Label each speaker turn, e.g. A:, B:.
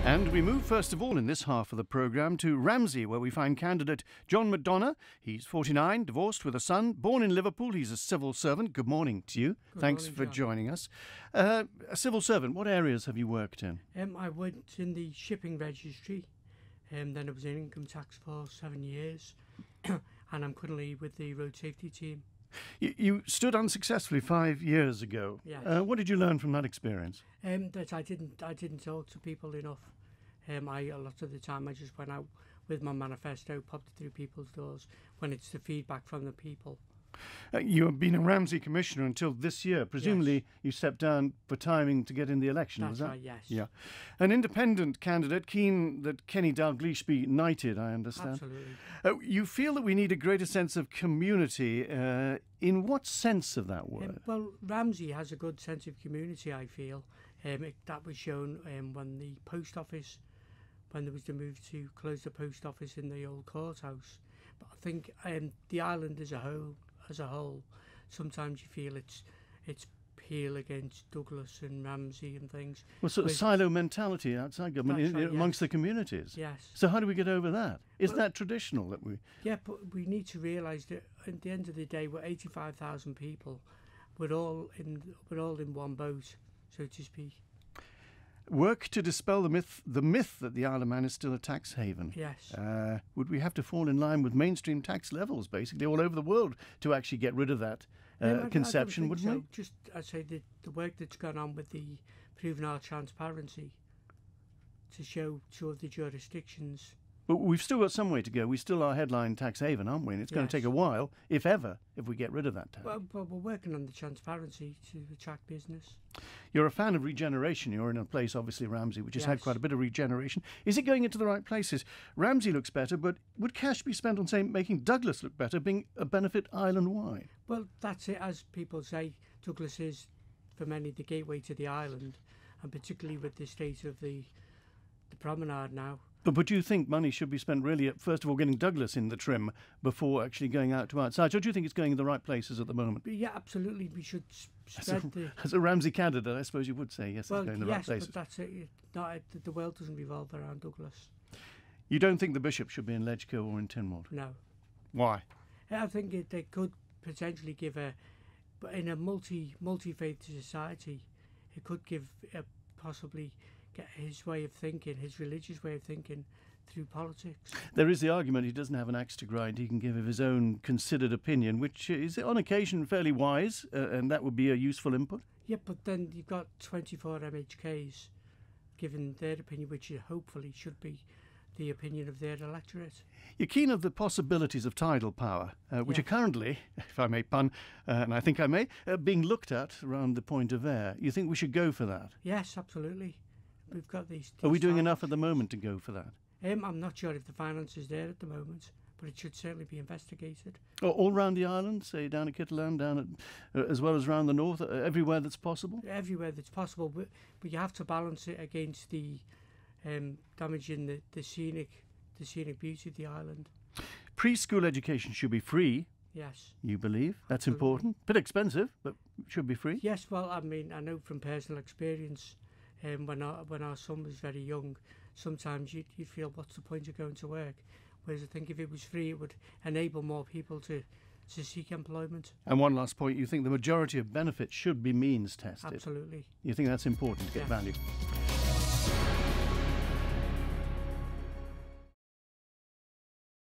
A: And we move first of all in this half of the programme to Ramsey, where we find candidate John McDonough. He's 49, divorced with a son, born in Liverpool. He's a civil servant. Good morning to you. Thanks for joining us. A civil servant, what areas have you worked in?
B: I worked in the shipping registry, then I was in income tax for 7 years, and I'm currently with the road safety team.
A: You stood unsuccessfully 5 years ago.
B: Yes.
A: What did you learn from that experience?
B: That I didn't talk to people enough. A lot of the time I just went out with my manifesto, popped it through people's doors when it's the feedback from the people.
A: You have been a Ramsey commissioner until this year. Presumably
B: Yes.
A: you stepped down for timing to get in the election, was
B: That's
A: that?
B: right, yes.
A: Yeah. An independent candidate, keen that Kenny Dalglish be knighted, I understand.
B: Absolutely.
A: You feel that we need a greater sense of community. In what sense of that word?
B: Well, Ramsey has a good sense of community, I feel. That was shown when the post office, when there was the move to close the post office in the old courthouse. But I think the island as a whole, sometimes you feel it's Peel against Douglas and Ramsey and things.
A: Well, sort of silo mentality outside government amongst the communities.
B: Yes.
A: So how do we get over that? Is that traditional that we?
B: Yeah, but we need to realise that at the end of the day, we're 85,000 people. We're all in one boat, so to speak.
A: Work to dispel the myth that the Isle of Man is still a tax haven.
B: Yes.
A: Would we have to fall in line with mainstream tax levels, basically, all over the world to actually get rid of that conception, wouldn't we?
B: Just, I'd say the work that's gone on with the proving our transparency to show two of the jurisdictions.
A: But we've still got some way to go. We still are headline tax haven, aren't we? And it's going to take a while, if ever, if we get rid of that tax.
B: Well, we're working on the transparency to attract business.
A: You're a fan of regeneration. You're in a place, obviously, Ramsey, which has had quite a bit of regeneration. Is it going into the right places? Ramsey looks better, but would cash be spent on, say, making Douglas look better, being a benefit island-wide?
B: Well, that's it. As people say, Douglas is, for many, the gateway to the island, and particularly with the state of the promenade now.
A: But do you think money should be spent really at, first of all, getting Douglas in the trim before actually going out to outside? Or do you think it's going in the right places at the moment?
B: Yeah, absolutely. We should spread
A: As a Ramsey candidate, I suppose you would say, yes,
B: well,
A: it's going in the right places.
B: But that's it. The world doesn't revolve around Douglas.
A: You don't think the bishop should be in Ledgeco or in Tynwald?
B: No.
A: Why?
B: I think they could potentially give but in a multi-faith society, it could give possibly get his way of thinking, his religious way of thinking, through politics.
A: There is the argument he doesn't have an axe to grind. He can give of his own considered opinion, which is on occasion fairly wise, and that would be a useful input.
B: Yeah, but then you've got 24 MHKs giving their opinion, which hopefully should be the opinion of their electorate.
A: You're keen of the possibilities of tidal power, which are currently, if I may pun, and I think I may, being looked at around the Point of Ayr. You think we should go for that?
B: Yes, absolutely. We've got these
A: Are we doing enough at the moment to go for that?
B: I'm not sure if the finance is there at the moment, but it should certainly be investigated.
A: All around the island, say down at Kitterland, down at, as well as around the north, everywhere that's possible?
B: Everywhere that's possible, but you have to balance it against the damaging the scenic beauty of the island.
A: Preschool education should be free.
B: Yes.
A: You believe? That's
B: Absolutely.
A: important. Bit expensive, but should be free.
B: Yes, well, I mean, I know from personal experience, when our son was very young, sometimes you'd feel, what's the point of going to work? Whereas I think if it was free, it would enable more people to seek employment.
A: And one last point, you think the majority of benefits should be means tested?
B: Absolutely.
A: You think that's important to get value?